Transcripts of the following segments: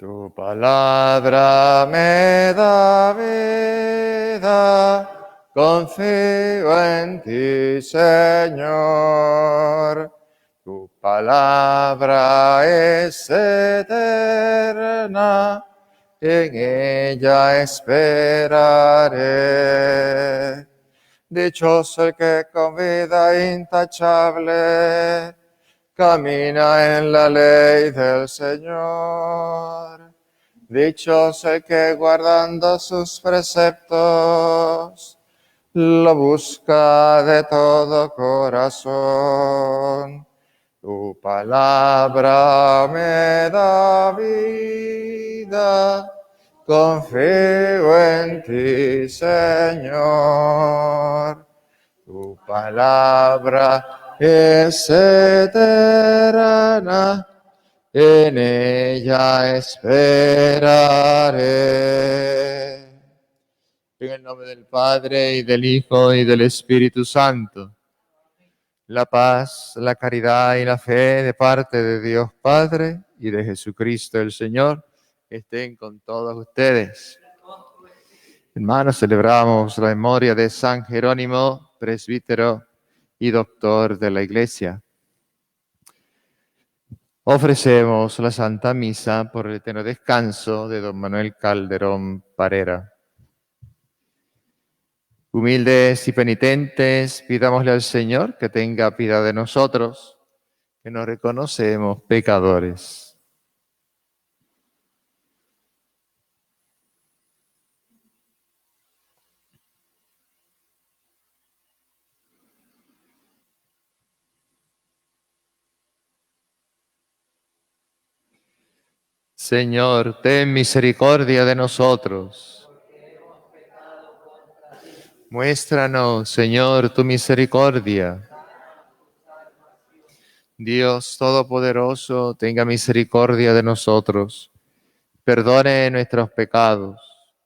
Tu palabra me da vida, confío en ti, Señor. Tu palabra es eterna, en ella esperaré. Dichoso el que con vida intachable camina en la ley del Señor. Dichoso el que guardando sus preceptos lo busca de todo corazón. Tu palabra me da vida, confío en ti, Señor. Tu palabra es eterna, en ella esperaré. En el nombre del Padre, y del Hijo, y del Espíritu Santo. La paz, la caridad y la fe de parte de Dios Padre y de Jesucristo el Señor estén con todos ustedes. Hermanos, celebramos la memoria de San Jerónimo, presbítero y doctor de la Iglesia. Ofrecemos la Santa Misa por el eterno descanso de don Manuel Calderón Parera. Humildes y penitentes, pidámosle al Señor que tenga piedad de nosotros, que nos reconocemos pecadores. Señor, ten misericordia de nosotros. Muéstranos, Señor, tu misericordia. Dios Todopoderoso, tenga misericordia de nosotros, perdone nuestros pecados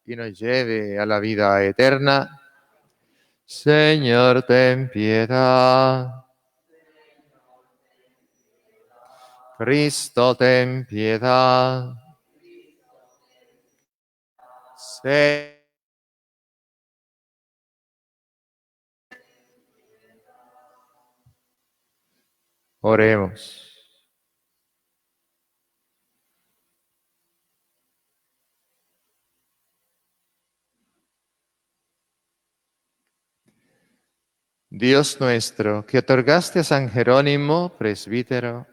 y nos lleve a la vida eterna. Señor, ten piedad. Cristo, ten piedad. Oremos. Dios nuestro, que otorgaste a San Jerónimo, presbítero,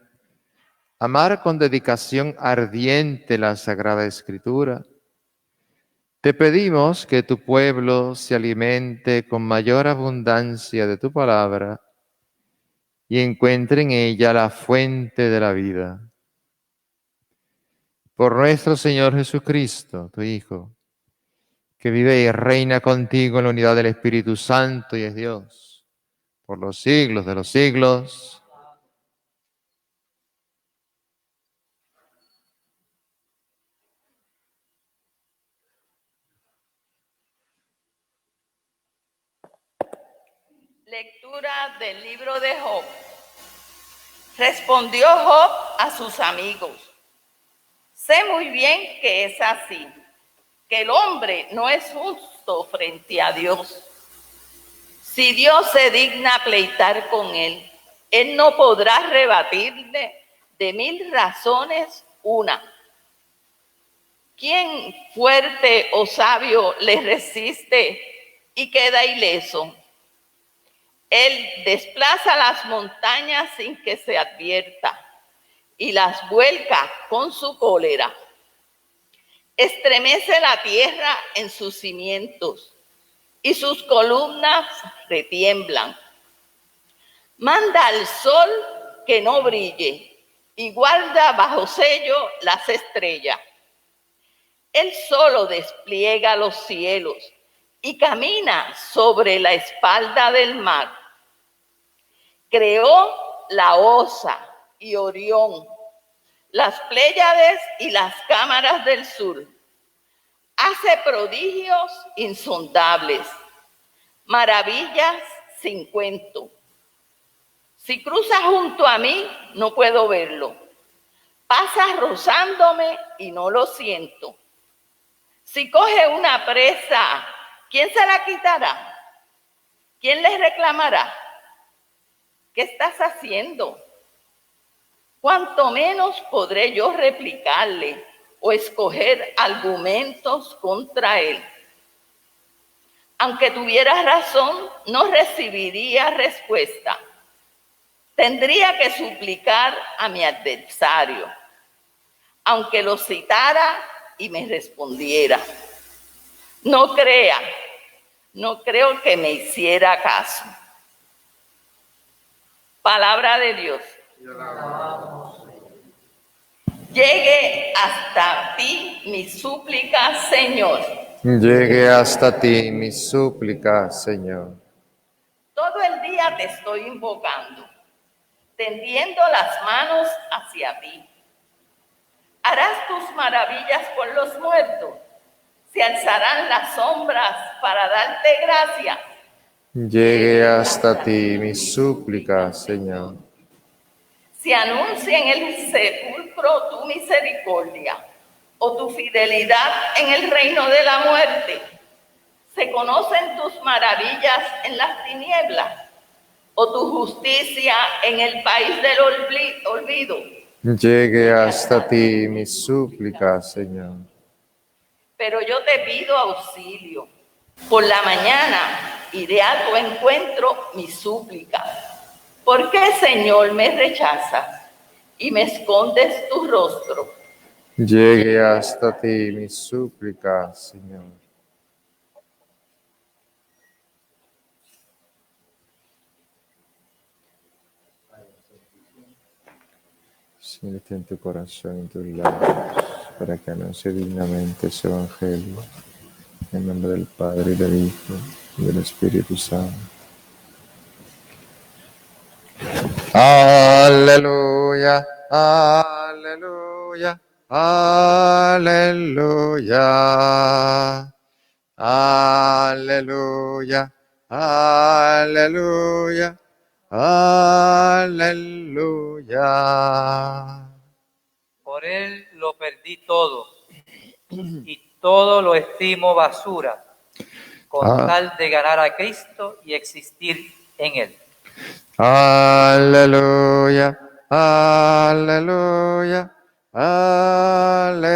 amar con dedicación ardiente la Sagrada Escritura, te pedimos que tu pueblo se alimente con mayor abundancia de tu palabra y encuentre en ella la fuente de la vida. Por nuestro Señor Jesucristo, tu Hijo, que vive y reina contigo en la unidad del Espíritu Santo y es Dios, por los siglos de los siglos. Lectura del libro de Job. Respondió Job a sus amigos: sé muy bien que es así, que el hombre no es justo frente a Dios. Si Dios se digna pleitar con él no podrá rebatirle de 1000 razones una. ¿Quién fuerte o sabio le resiste y queda ileso? Él desplaza las montañas sin que se advierta y las vuelca con su cólera. Estremece la tierra en sus cimientos y sus columnas retiemblan. Manda al sol que no brille y guarda bajo sello las estrellas. Él solo despliega los cielos y camina sobre la espalda del mar. Creó la Osa y Orión, las Pléyades y las cámaras del sur. Hace prodigios insondables, maravillas sin cuento. Si cruza junto a mí, no puedo verlo. Pasa rozándome y no lo siento. Si coge una presa, ¿quién se la quitará? ¿Quién le reclamará? ¿Qué estás haciendo? Cuanto menos podré yo replicarle o escoger argumentos contra él. Aunque tuviera razón, no recibiría respuesta. Tendría que suplicar a mi adversario, aunque lo citara y me respondiera. No creo que me hiciera caso. Palabra de Dios. Llegue hasta ti mi súplica, Señor. Llegue hasta ti mi súplica, Señor. Todo el día te estoy invocando, tendiendo las manos hacia ti. Harás tus maravillas con los muertos. Se alzarán las sombras para darte gracias. Llegue hasta ti mi súplica, Señor. Se anuncia en el sepulcro tu misericordia o tu fidelidad en el reino de la muerte. Se conocen tus maravillas en las tinieblas o tu justicia en el país del olvido. Llegue hasta ti mi súplica, Señor. Pero yo te pido auxilio. Por la mañana iré a tu encuentro mi súplica. ¿Por qué, Señor, me rechazas y me escondes tu rostro? Llegue hasta ti mi súplica, Señor. Señor, en tu corazón y en tus labios, para que anuncie dignamente ese evangelio. En nombre del Padre, y del Hijo, y del Espíritu Santo. Aleluya, aleluya, aleluya. Aleluya, aleluya, aleluya. Por él lo perdí todo y todo lo estimo basura, con tal de ganar a Cristo y existir en él. Aleluya, aleluya, aleluya.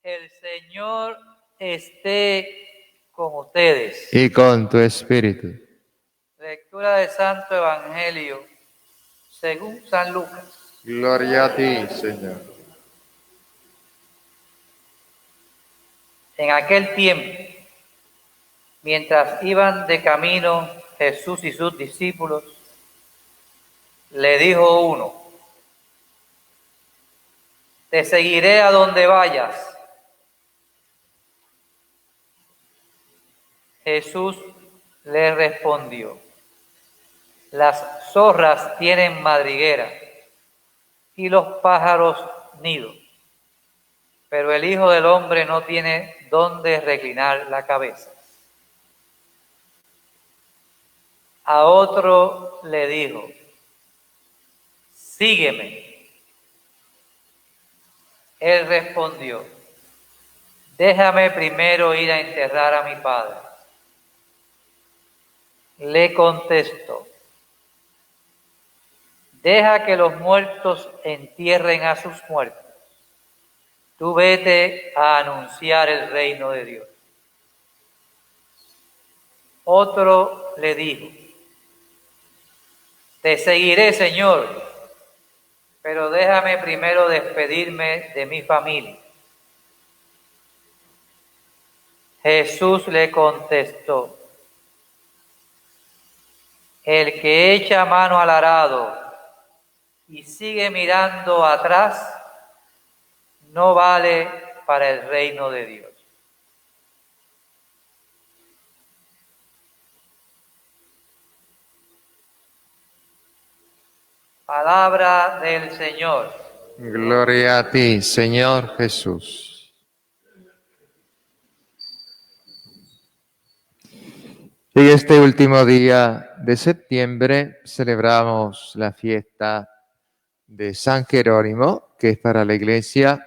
El Señor esté con ustedes. Y con tu espíritu. Lectura del Santo Evangelio según San Lucas. Gloria a ti, Señor. En aquel tiempo, mientras iban de camino Jesús y sus discípulos, le dijo uno: te seguiré a donde vayas. Jesús le respondió: las zorras tienen madriguera y los pájaros nido, pero el Hijo del Hombre no tiene dónde reclinar la cabeza. A otro le dijo: sígueme. Él respondió: déjame primero ir a enterrar a mi padre. Le contestó: deja que los muertos entierren a sus muertos. Tú vete a anunciar el reino de Dios. Otro le dijo: te seguiré, Señor, pero déjame primero despedirme de mi familia. Jesús le contestó: el que echa mano al arado y sigue mirando atrás, no vale para el reino de Dios. Palabra del Señor. Gloria a ti, Señor Jesús. En este último día de septiembre celebramos la fiesta de San Jerónimo, que es para la Iglesia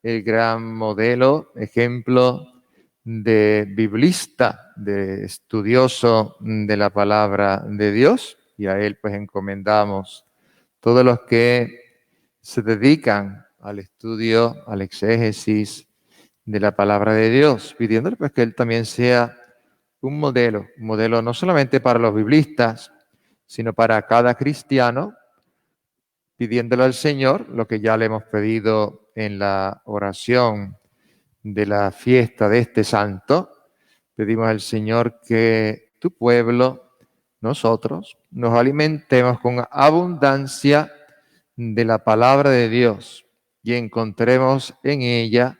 el gran modelo, ejemplo de biblista, de estudioso de la palabra de Dios, y a él pues encomendamos todos los que se dedican al estudio, al exégesis de la palabra de Dios, pidiéndole pues que él también sea un modelo no solamente para los biblistas, sino para cada cristiano, pidiéndole al Señor lo que ya le hemos pedido en la oración de la fiesta de este santo. Pedimos al Señor que tu pueblo, nosotros, nos alimentemos con abundancia de la palabra de Dios y encontremos en ella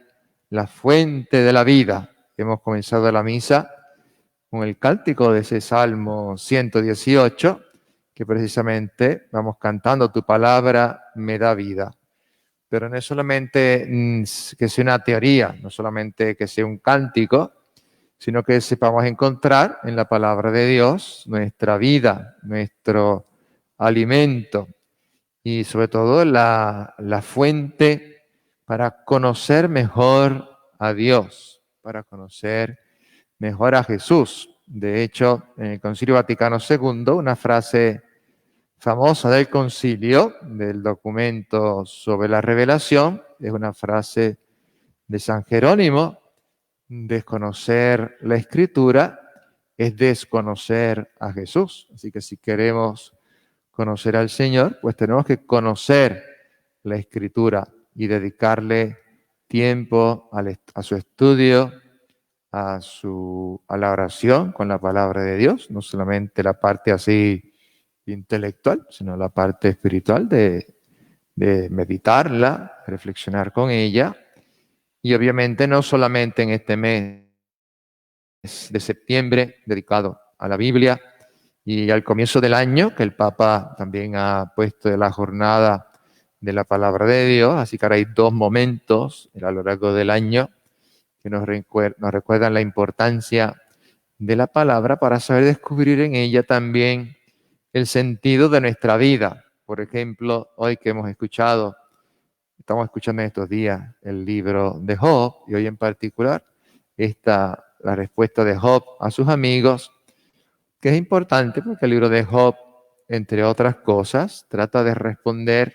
la fuente de la vida. Hemos comenzado la misa con el cántico de ese Salmo 118, que precisamente vamos cantando, tu palabra me da vida. Pero no es solamente que sea una teoría, no solamente que sea un cántico, sino que sepamos encontrar en la palabra de Dios nuestra vida, nuestro alimento y sobre todo la fuente para conocer mejor a Dios, para conocer mejor a Jesús. De hecho, en el Concilio Vaticano II, una frase famosa del concilio, del documento sobre la revelación, es una frase de San Jerónimo: desconocer la Escritura es desconocer a Jesús. Así que si queremos conocer al Señor, pues tenemos que conocer la Escritura y dedicarle tiempo a su estudio, a la oración con la palabra de Dios, no solamente la parte así intelectual, sino la parte espiritual de meditarla, reflexionar con ella, y obviamente no solamente en este mes de septiembre dedicado a la Biblia y al comienzo del año, que el Papa también ha puesto la jornada de la palabra de Dios, así que ahora hay 2 momentos a lo largo del año que nos recuerdan la importancia de la palabra para saber descubrir en ella también el sentido de nuestra vida. Por ejemplo, hoy que estamos escuchando en estos días el libro de Job, y hoy en particular la respuesta de Job a sus amigos, que es importante porque el libro de Job, entre otras cosas, trata de responder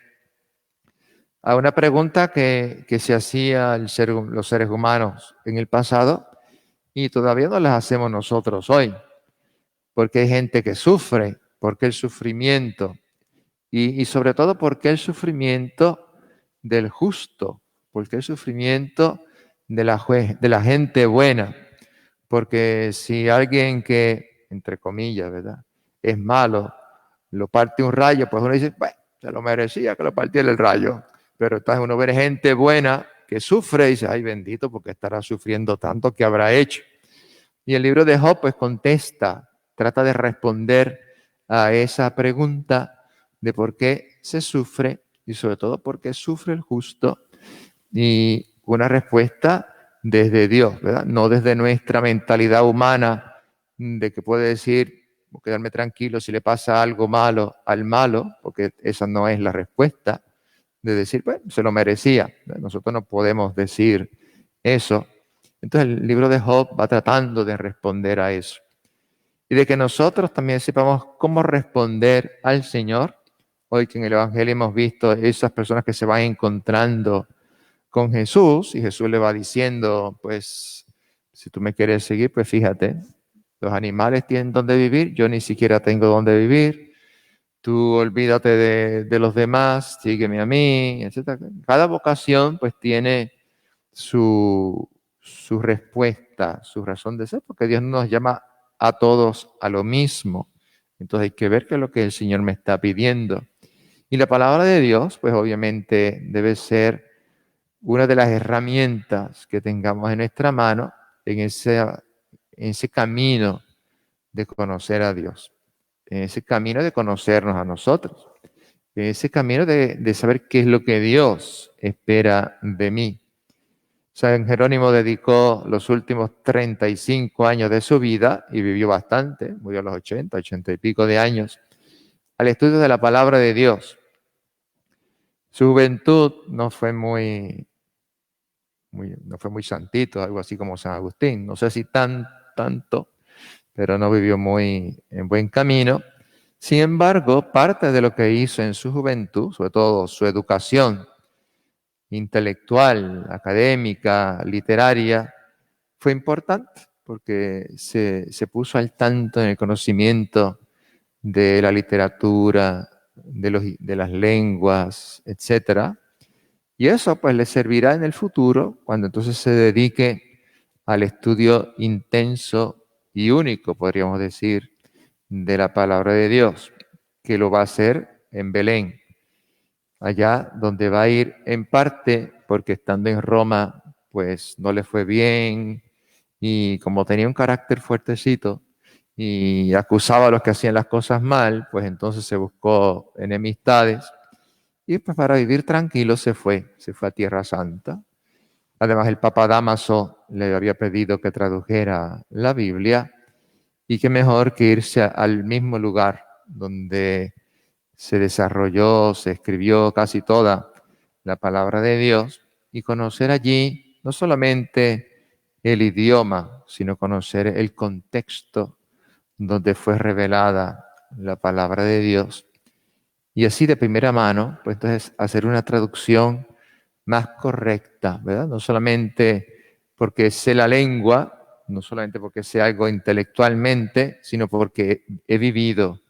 a una pregunta que se hacía los seres humanos en el pasado y todavía no las hacemos nosotros hoy, porque hay gente que sufre, porque el sufrimiento, y sobre todo porque el sufrimiento del justo, porque el sufrimiento de la gente buena, porque si alguien que, entre comillas, ¿verdad?, es malo, lo parte un rayo, pues uno dice, bueno, se lo merecía que lo partiera el rayo. Pero entonces uno ve gente buena que sufre y dice, ay bendito, porque estará sufriendo tanto, que habrá hecho. Y el libro de Job pues contesta, trata de responder a esa pregunta de por qué se sufre y sobre todo por qué sufre el justo, y una respuesta desde Dios, ¿verdad? No desde nuestra mentalidad humana de que puede decir, quedarme tranquilo si le pasa algo malo al malo, porque esa no es la respuesta, de decir, bueno, se lo merecía. Nosotros no podemos decir eso. Entonces el libro de Job va tratando de responder a eso. Y de que nosotros también sepamos cómo responder al Señor. Hoy que en el Evangelio hemos visto esas personas que se van encontrando con Jesús y Jesús le va diciendo, pues, si tú me quieres seguir, pues fíjate, los animales tienen donde vivir, yo ni siquiera tengo donde vivir. Tú olvídate de los demás, sígueme a mí, etc. Cada vocación pues tiene su respuesta, su razón de ser, porque Dios nos llama a todos a lo mismo. Entonces hay que ver qué es lo que el Señor me está pidiendo. Y la palabra de Dios, pues obviamente debe ser una de las herramientas que tengamos en nuestra mano en ese camino de conocer a Dios, en ese camino de conocernos a nosotros, en ese camino de saber qué es lo que Dios espera de mí. San Jerónimo dedicó los últimos 35 años de su vida, y vivió bastante, murió a los 80 y pico de años, al estudio de la palabra de Dios. Su juventud no fue muy santito, algo así como San Agustín. No sé si tanto, pero no vivió muy en buen camino. Sin embargo, parte de lo que hizo en su juventud, sobre todo su educación intelectual, académica, literaria, fue importante porque se puso al tanto en el conocimiento de la literatura, de las lenguas, etcétera. Y eso pues le servirá en el futuro cuando entonces se dedique al estudio intenso y único, podríamos decir, de la palabra de Dios, que lo va a hacer en Belén, allá donde va a ir en parte porque estando en Roma pues no le fue bien, y como tenía un carácter fuertecito y acusaba a los que hacían las cosas mal, pues entonces se buscó enemistades. Y pues para vivir tranquilo se fue a Tierra Santa. Además, el Papa Dámaso le había pedido que tradujera la Biblia, y qué mejor que irse al mismo lugar donde se desarrolló, se escribió casi toda la palabra de Dios, y conocer allí no solamente el idioma, sino conocer el contexto donde fue revelada la palabra de Dios. Y así de primera mano, pues entonces hacer una traducción más correcta, ¿verdad? No solamente porque sé la lengua, no solamente porque sé algo intelectualmente, sino porque he vivido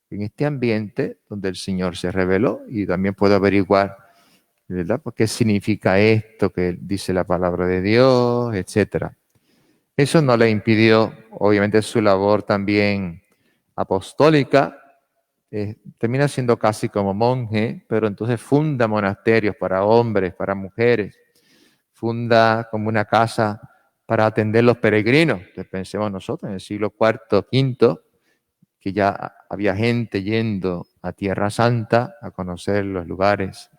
en este ambiente donde el Señor se reveló, y también puedo averiguar, ¿verdad? ¿Por qué significa esto que dice la palabra de Dios, etcétera? Eso no le impidió, obviamente, su labor también apostólica. Termina siendo casi como monje, pero entonces funda monasterios para hombres, para mujeres, funda como una casa para atender los peregrinos. Entonces pensemos nosotros en el siglo IV, V, que ya había gente yendo a Tierra Santa a conocer los lugares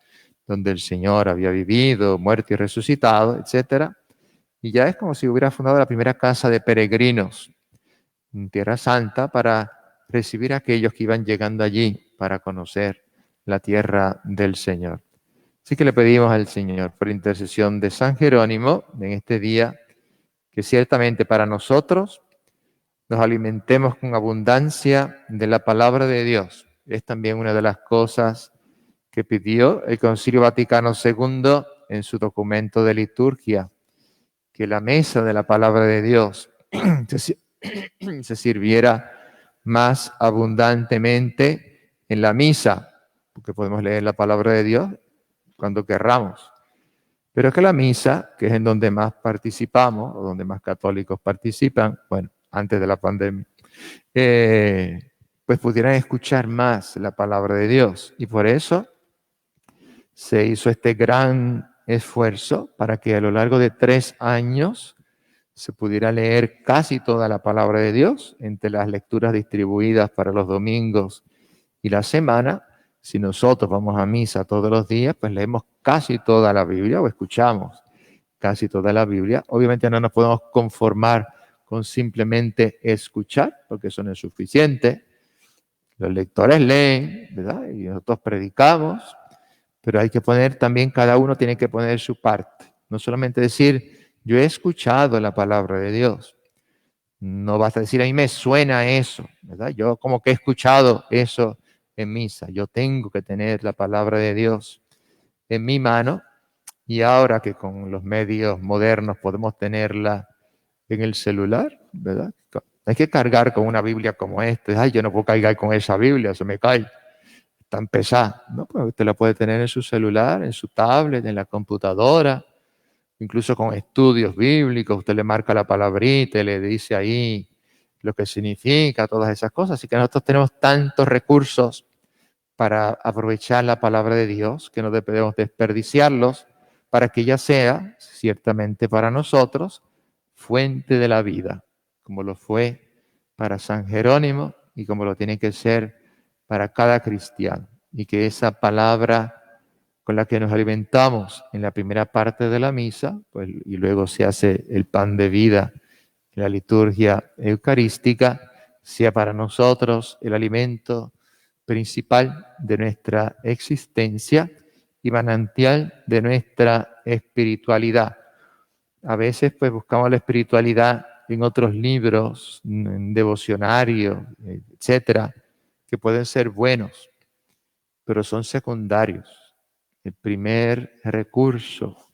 donde el Señor había vivido, muerto y resucitado, etcétera. Y ya es como si hubiera fundado la primera casa de peregrinos en Tierra Santa para recibir a aquellos que iban llegando allí para conocer la tierra del Señor. Así que le pedimos al Señor, por intercesión de San Jerónimo, en este día, que ciertamente para nosotros nos alimentemos con abundancia de la palabra de Dios. Es también una de las cosas que pidió el Concilio Vaticano II en su documento de liturgia, que la mesa de la palabra de Dios se sirviera más abundantemente en la misa, porque podemos leer la palabra de Dios cuando querramos. Pero que la misa, que es en donde más participamos, o donde más católicos participan, bueno, antes de la pandemia, pues pudieran escuchar más la palabra de Dios. Y por eso se hizo este gran esfuerzo para que a lo largo de 3 años se pudiera leer casi toda la palabra de Dios entre las lecturas distribuidas para los domingos y la semana. Si nosotros vamos a misa todos los días, pues leemos casi toda la Biblia o escuchamos casi toda la Biblia. Obviamente no nos podemos conformar con simplemente escuchar, porque eso no es suficiente. Los lectores leen, ¿verdad? Y nosotros predicamos, pero hay que poner también, cada uno tiene que poner su parte. No solamente decir, yo he escuchado la palabra de Dios. No basta decir, a mí me suena eso, ¿verdad? Yo como que he escuchado eso en misa. Yo tengo que tener la palabra de Dios en mi mano, y ahora que con los medios modernos podemos tenerla en el celular, ¿verdad? Hay que cargar con una Biblia como esta. Ay, yo no puedo cargar con esa Biblia, se me cae. Tan pesada, ¿no? Pues usted la puede tener en su celular, en su tablet, en la computadora, incluso con estudios bíblicos. Usted le marca la palabrita y le dice ahí lo que significa, todas esas cosas. Así que nosotros tenemos tantos recursos para aprovechar la palabra de Dios que no debemos desperdiciarlos, para que ella sea, ciertamente para nosotros, fuente de la vida, como lo fue para San Jerónimo y como lo tiene que ser para cada cristiano. Y que esa palabra con la que nos alimentamos en la primera parte de la misa, pues, y luego se hace el pan de vida en la liturgia eucarística, sea para nosotros el alimento principal de nuestra existencia y manantial de nuestra espiritualidad. A veces pues buscamos la espiritualidad en otros libros, en devocionarios, etcétera, que pueden ser buenos, pero son secundarios. El primer recurso,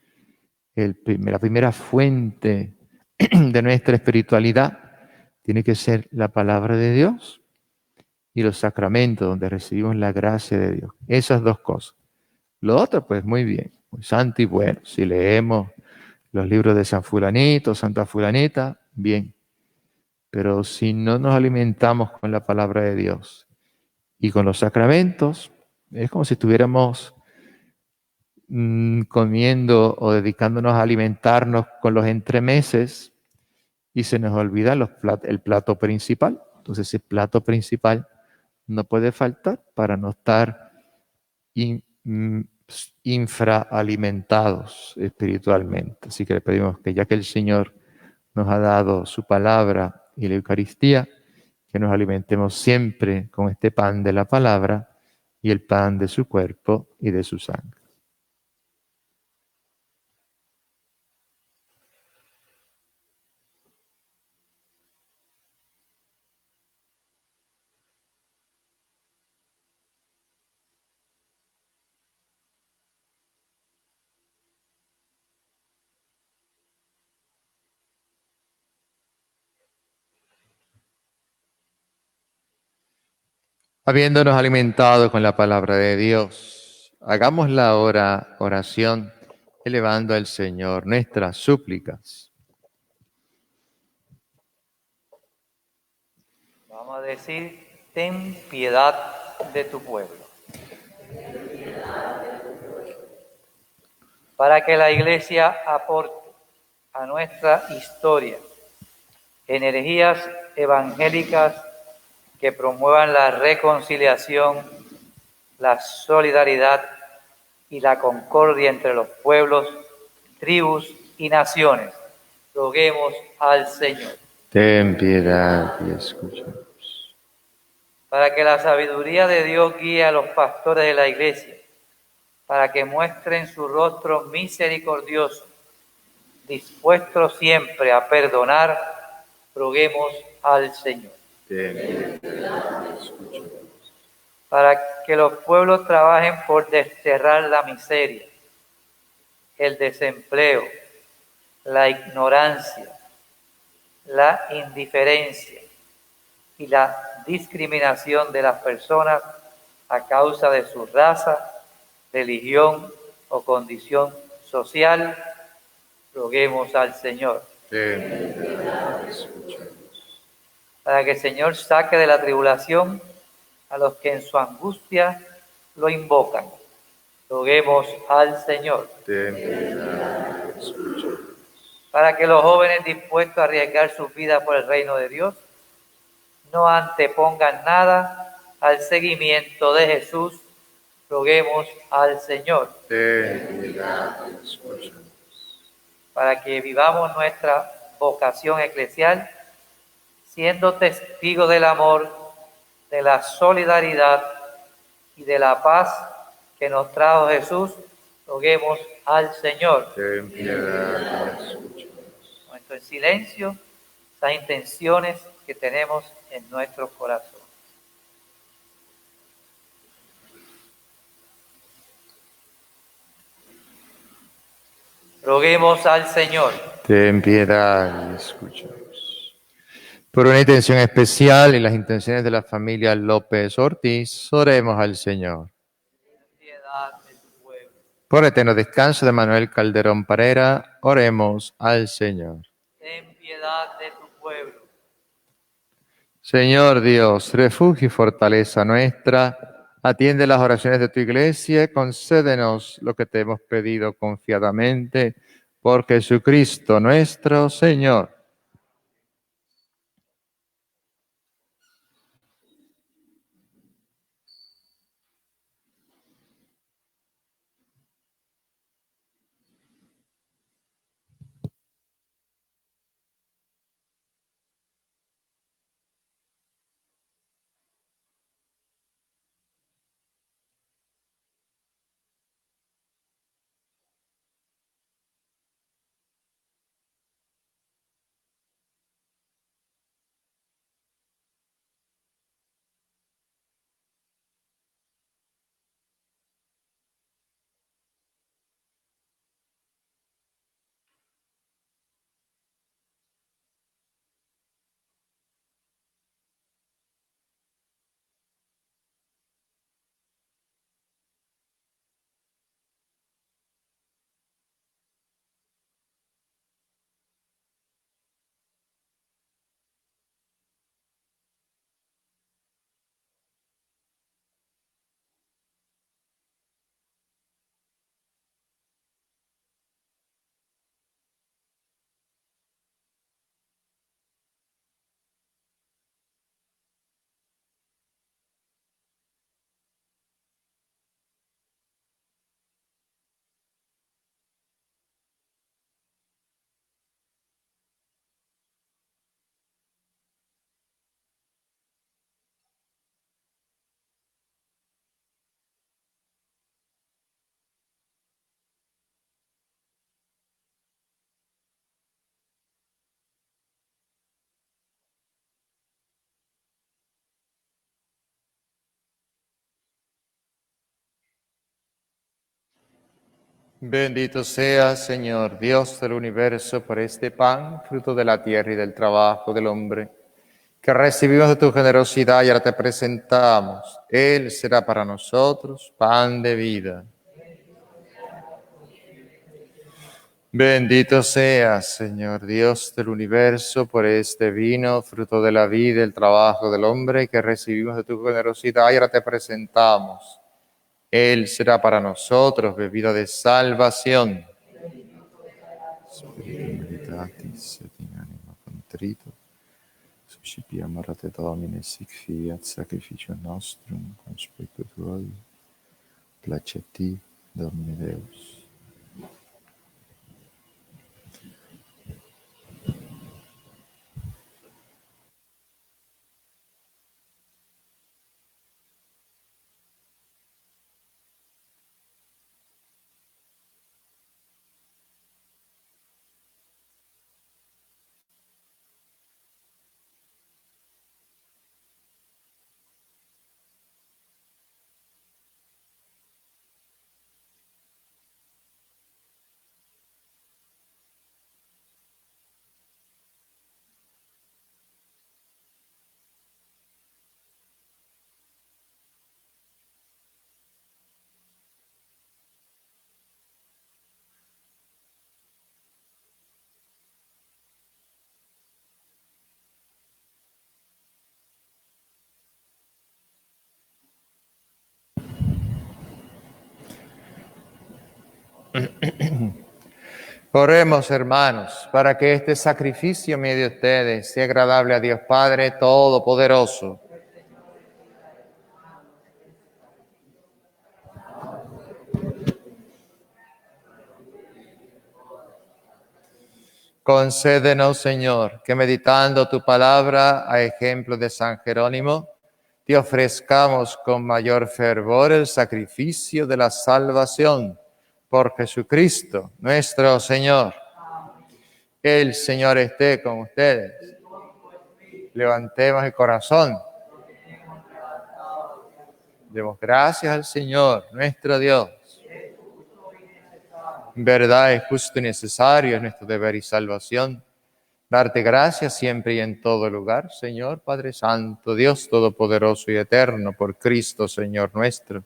la primera fuente de nuestra espiritualidad tiene que ser la palabra de Dios y los sacramentos donde recibimos la gracia de Dios. Esas dos cosas. Lo otro, pues muy bien, muy santo y bueno. Si leemos los libros de San Fulanito, Santa Fulanita, bien. Pero si no nos alimentamos con la palabra de Dios y con los sacramentos, es como si estuviéramos comiendo o dedicándonos a alimentarnos con los entremeses y se nos olvida el plato principal. Entonces ese plato principal no puede faltar para no estar infraalimentados espiritualmente. Así que le pedimos que ya que el Señor nos ha dado su palabra y la Eucaristía, que nos alimentemos siempre con este pan de la palabra y el pan de su cuerpo y de su sangre. Habiéndonos alimentado con la palabra de Dios, hagamos la oración elevando al Señor nuestras súplicas. Vamos a decir, ten piedad de tu pueblo. Para que la Iglesia aporte a nuestra historia energías evangélicas que promuevan la reconciliación, la solidaridad y la concordia entre los pueblos, tribus y naciones. Roguemos al Señor. Ten piedad y escúchanos. Para que la sabiduría de Dios guíe a los pastores de la Iglesia, para que muestren su rostro misericordioso, dispuestos siempre a perdonar, roguemos al Señor. Ten piedad y escúchanos. Para que los pueblos trabajen por desterrar la miseria, el desempleo, la ignorancia, la indiferencia y la discriminación de las personas a causa de su raza, religión o condición social, roguemos al Señor. Ten piedad y escúchanos. Para que el Señor saque de la tribulación a los que en su angustia lo invocan. Roguemos al Señor. Ten piedad y escúchanos. Para que los jóvenes dispuestos a arriesgar su vida por el reino de Dios no antepongan nada al seguimiento de Jesús, roguemos al Señor. Ten piedad y escúchanos. Para que vivamos nuestra vocación eclesial siendo testigos del amor, de la solidaridad y de la paz que nos trajo Jesús, roguemos al Señor. Ten piedad y escúchanos. Nuestro en silencio, esas intenciones que tenemos en nuestro corazón. Roguemos al Señor. Ten piedad y escúchanos. Por una intención especial y las intenciones de la familia López Ortiz, oremos al Señor. Ten piedad de tu pueblo. Por eterno descanso de Manuel Calderón Parera, oremos al Señor. Ten piedad de tu pueblo. Señor Dios, refugio y fortaleza nuestra, atiende las oraciones de tu iglesia, concédenos lo que te hemos pedido confiadamente, por Jesucristo nuestro Señor. Bendito seas, Señor, Dios del universo, por este pan, fruto de la tierra y del trabajo del hombre, que recibimos de tu generosidad y ahora te presentamos. Él será para nosotros pan de vida. Bendito seas, Señor, Dios del universo, por este vino, fruto de la vida y el trabajo del hombre, que recibimos de tu generosidad y ahora te presentamos. Él será para nosotros bebida de salvación. Spiritualitatis et in anima contrito, suscipiam te Domine sic fiat sacrificium nostrum, conspectu tuoi, placeti Domine Deus. Oremos, hermanos, para que este sacrificio medio de ustedes sea agradable a Dios Padre Todopoderoso. Concédenos, Señor, que meditando tu palabra a ejemplo de San Jerónimo, te ofrezcamos con mayor fervor el sacrificio de la salvación por Jesucristo, nuestro Señor. El Señor esté con ustedes. Levantemos el corazón. Demos gracias al Señor, nuestro Dios. En verdad es justo y necesario, es nuestro deber y salvación. Darte gracias siempre y en todo lugar, Señor Padre Santo, Dios Todopoderoso y Eterno, por Cristo, Señor nuestro.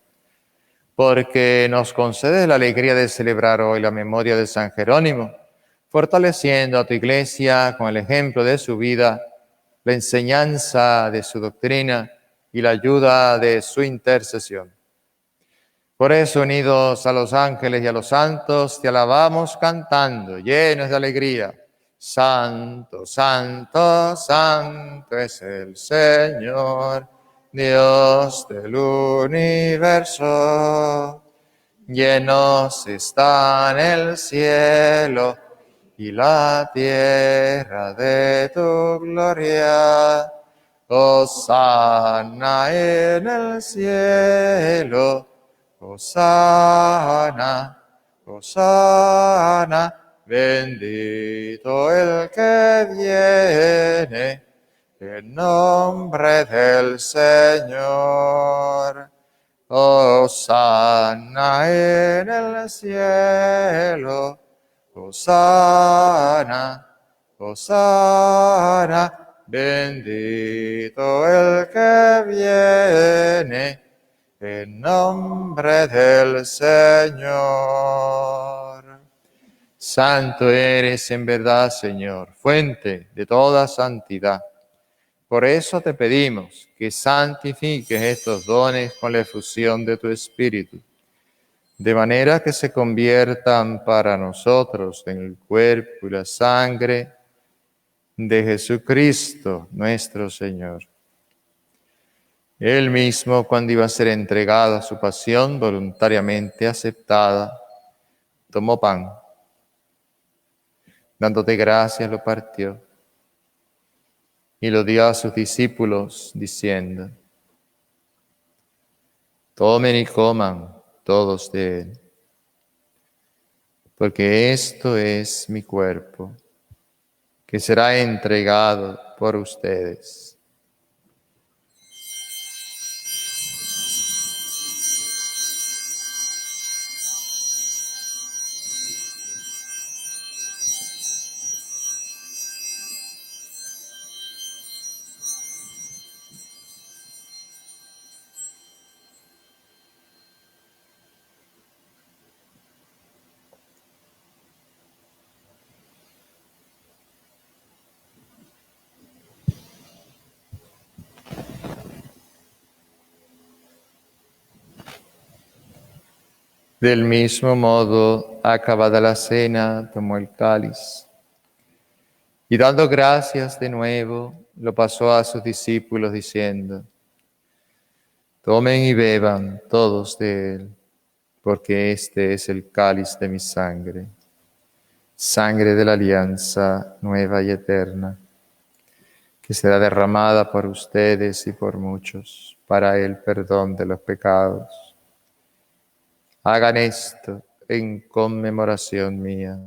Porque nos concedes la alegría de celebrar hoy la memoria de San Jerónimo, fortaleciendo a tu Iglesia con el ejemplo de su vida, la enseñanza de su doctrina y la ayuda de su intercesión. Por eso, unidos a los ángeles y a los santos, te alabamos cantando, llenos de alegría. Santo, santo, santo es el Señor, Dios del universo. Llenos están el cielo y la tierra de tu gloria. Hosana en el cielo. Hosana, Hosana, bendito el que viene en nombre del Señor. Hosana en el cielo. Hosana, Hosana, bendito el que viene en nombre del Señor. Santo eres en verdad, Señor, fuente de toda santidad. Por eso te pedimos que santifiques estos dones con la efusión de tu Espíritu, de manera que se conviertan para nosotros en el cuerpo y la sangre de Jesucristo, nuestro Señor. Él mismo, cuando iba a ser entregado a su pasión voluntariamente aceptada, tomó pan, dándote gracias, lo partió y lo dio a sus discípulos, diciendo: tomen y coman todos de él, porque esto es mi cuerpo, que será entregado por ustedes. Del mismo modo, acabada la cena, tomó el cáliz y dando gracias de nuevo, lo pasó a sus discípulos diciendo: Tomen y beban todos de él, porque este es el cáliz de mi sangre, sangre de la alianza nueva y eterna, que será derramada por ustedes y por muchos para el perdón de los pecados. Hagan esto en conmemoración mía.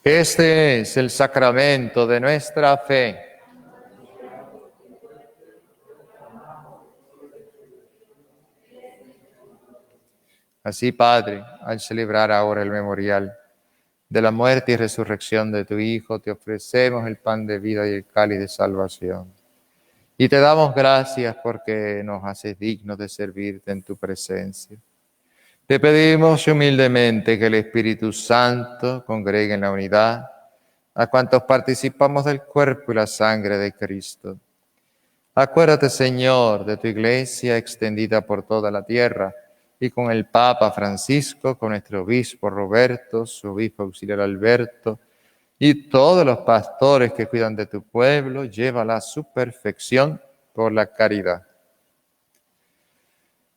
Este es el sacramento de nuestra fe. Así, Padre, al celebrar ahora el memorial de la muerte y resurrección de tu Hijo, te ofrecemos el pan de vida y el cáliz de salvación. Y te damos gracias porque nos haces dignos de servirte en tu presencia. Te pedimos humildemente que el Espíritu Santo congregue en la unidad a cuantos participamos del cuerpo y la sangre de Cristo. Acuérdate, Señor, de tu iglesia extendida por toda la tierra y con el Papa Francisco, con nuestro obispo Roberto, su obispo auxiliar Alberto y todos los pastores que cuidan de tu pueblo, llévala a su perfección por la caridad.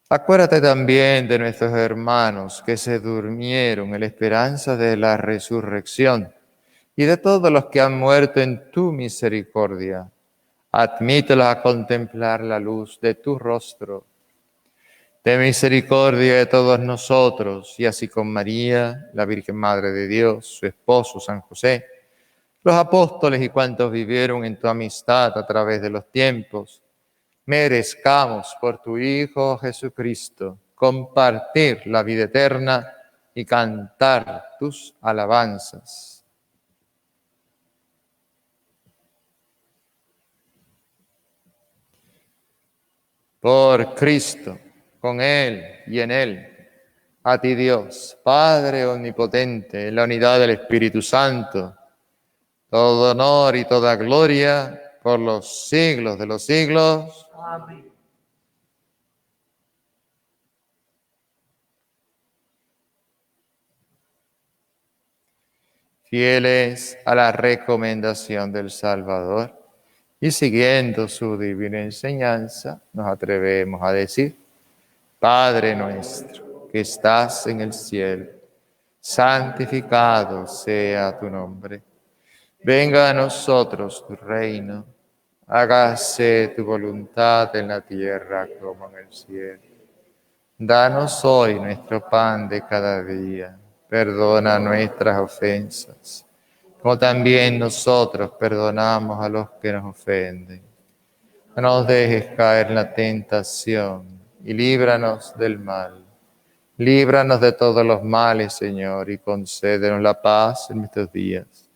Acuérdate también de nuestros hermanos que se durmieron en la esperanza de la resurrección y de todos los que han muerto en tu misericordia. Admítelos a contemplar la luz de tu rostro. Ten misericordia de todos nosotros, y así con María, la Virgen Madre de Dios, su esposo San José, los apóstoles y cuantos vivieron en tu amistad a través de los tiempos, merezcamos por tu Hijo Jesucristo compartir la vida eterna y cantar tus alabanzas. Por Cristo, con Él y en Él, a ti Dios, Padre omnipotente, en la unidad del Espíritu Santo, todo honor y toda gloria por los siglos de los siglos. Amén. Fieles a la recomendación del Salvador y siguiendo su divina enseñanza, nos atrevemos a decir: Padre nuestro, que estás en el cielo, santificado sea tu nombre. Venga a nosotros tu reino, hágase tu voluntad en la tierra como en el cielo. Danos hoy nuestro pan de cada día. Perdona nuestras ofensas, como también nosotros perdonamos a los que nos ofenden. No nos dejes caer en la tentación y líbranos del mal. Líbranos de todos los males, Señor, y concédenos la paz en nuestros días,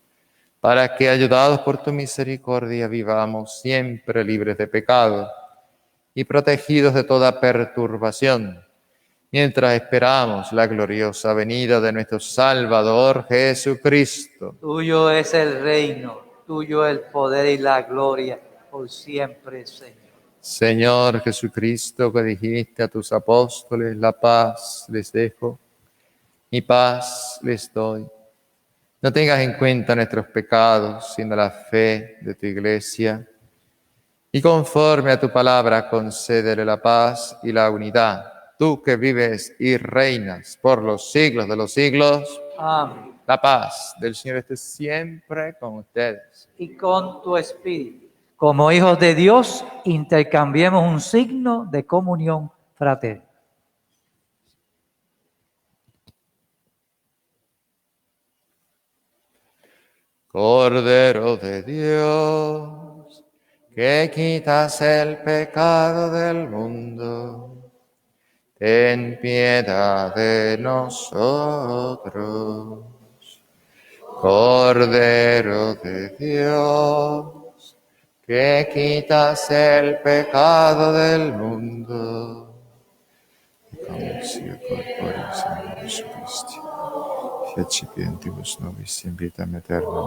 para que, ayudados por tu misericordia, vivamos siempre libres de pecado y protegidos de toda perturbación, mientras esperamos la gloriosa venida de nuestro Salvador Jesucristo. Tuyo es el reino, tuyo el poder y la gloria por siempre, Señor. Señor Jesucristo, que dijiste a tus apóstoles: la paz les dejo, mi paz les doy. No tengas en cuenta nuestros pecados, sino la fe de tu iglesia. Y conforme a tu palabra, concédele la paz y la unidad. Tú que vives y reinas por los siglos de los siglos. Amén. La paz del Señor esté siempre con ustedes. Y con tu espíritu. Como hijos de Dios, intercambiemos un signo de comunión fraterna. Cordero de Dios, que quitas el pecado del mundo, ten piedad de nosotros. Cordero de Dios, que quitas el pecado del mundo, Consiglio corporis sanguinis Christi, fiat nobis in vitam aeternam.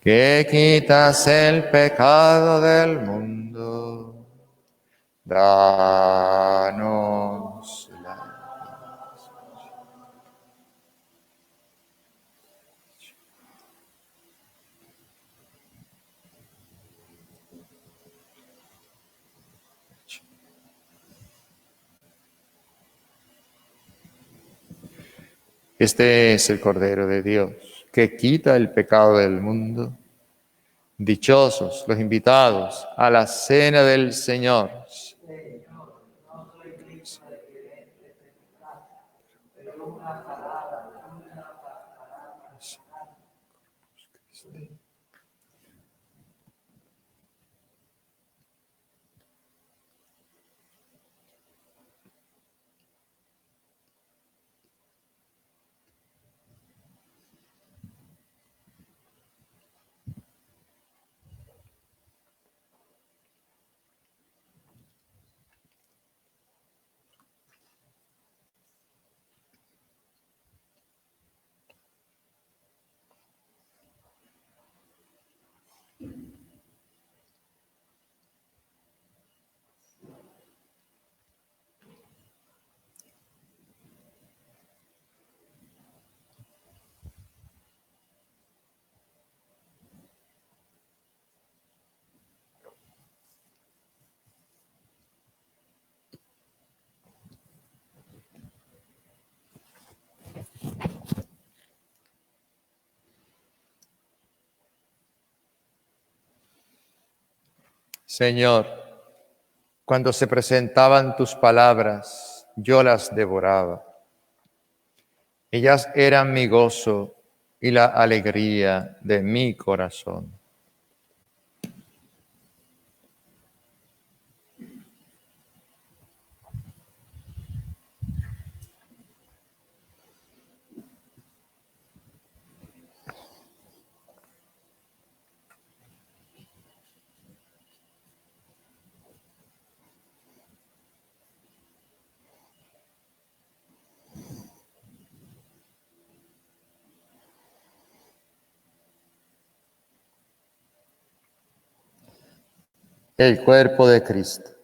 Que quitas el pecado del mundo, danos la paz. Este es el Cordero de Dios, que quita el pecado del mundo. Dichosos los invitados a la cena del Señor. Señor, cuando se presentaban tus palabras, yo las devoraba. Ellas eran mi gozo y la alegría de mi corazón. El cuerpo de Cristo.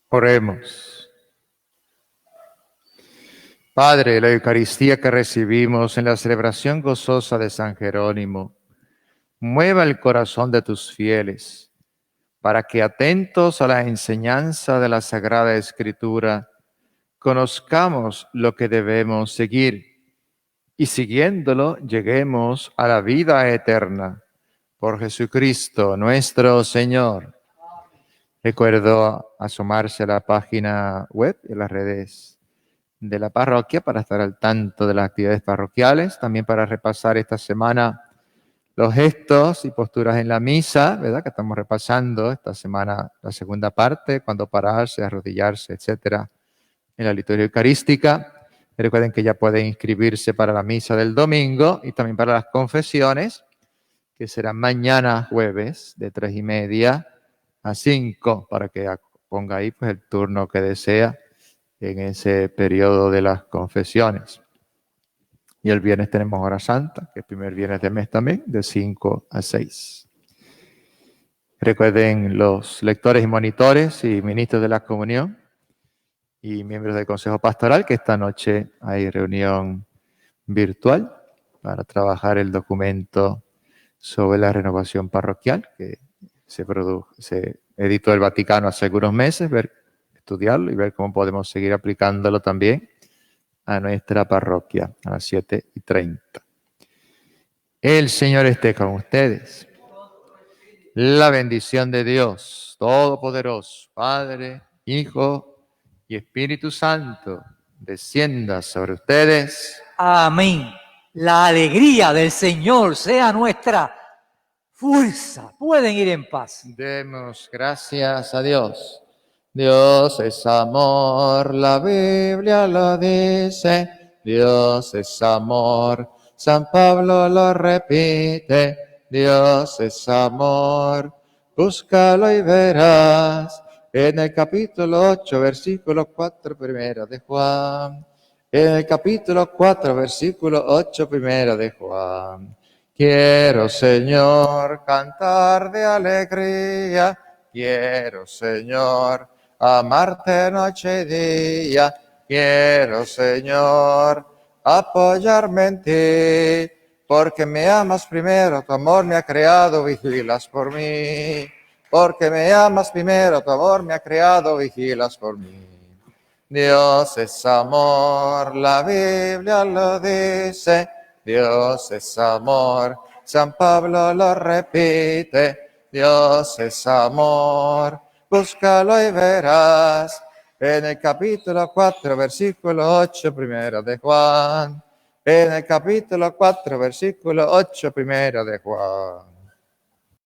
Oremos. Padre, la Eucaristía que recibimos en la celebración gozosa de San Jerónimo, mueva el corazón de tus fieles, para que atentos a la enseñanza de la Sagrada Escritura, conozcamos lo que debemos seguir y siguiéndolo lleguemos a la vida eterna. Por Jesucristo nuestro Señor. Recuerdo asomarse a la página web y las redes de la parroquia para estar al tanto de las actividades parroquiales, también para repasar esta semana los gestos y posturas en la misa, ¿verdad? Que estamos repasando esta semana la segunda parte, cuando pararse, arrodillarse, etcétera, en la liturgia eucarística. Recuerden que ya pueden inscribirse para la misa del domingo y también para las confesiones, que será mañana jueves de 3:30 a 5, para que ponga ahí pues el turno que desea en ese periodo de las confesiones. Y el viernes tenemos Hora Santa, que es el primer viernes de mes también, de 5 a 6. Recuerden los lectores y monitores y ministros de la comunión y miembros del Consejo Pastoral que esta noche hay reunión virtual para trabajar el documento sobre la renovación parroquial que se editó el Vaticano hace algunos meses, estudiarlo y ver cómo podemos seguir aplicándolo también a nuestra parroquia a las 7:30. El Señor esté con ustedes. La bendición de Dios Todopoderoso, Padre, Hijo y Espíritu Santo, descienda sobre ustedes. Amén. La alegría del Señor sea nuestra fuerza. Pueden ir en paz. Demos gracias a Dios. Dios es amor, la Biblia lo dice. Dios es amor, San Pablo lo repite. Dios es amor, búscalo y verás. En el capítulo 8, versículo 4, primera de Juan. En el capítulo 4, versículo 8, primera de Juan. Quiero, Señor, cantar de alegría. Quiero, Señor, amarte noche y día. Quiero, Señor, apoyarme en ti. Porque me amas primero, tu amor me ha creado, vigilas por mí. Porque me amas primero, tu amor me ha creado, vigilas por mí. Dios es amor, la Biblia lo dice. Dios es amor, San Pablo lo repite. Dios es amor, búscalo y verás. En el capítulo 4, versículo 8, primera de Juan. En el capítulo 4, versículo 8, primera de Juan.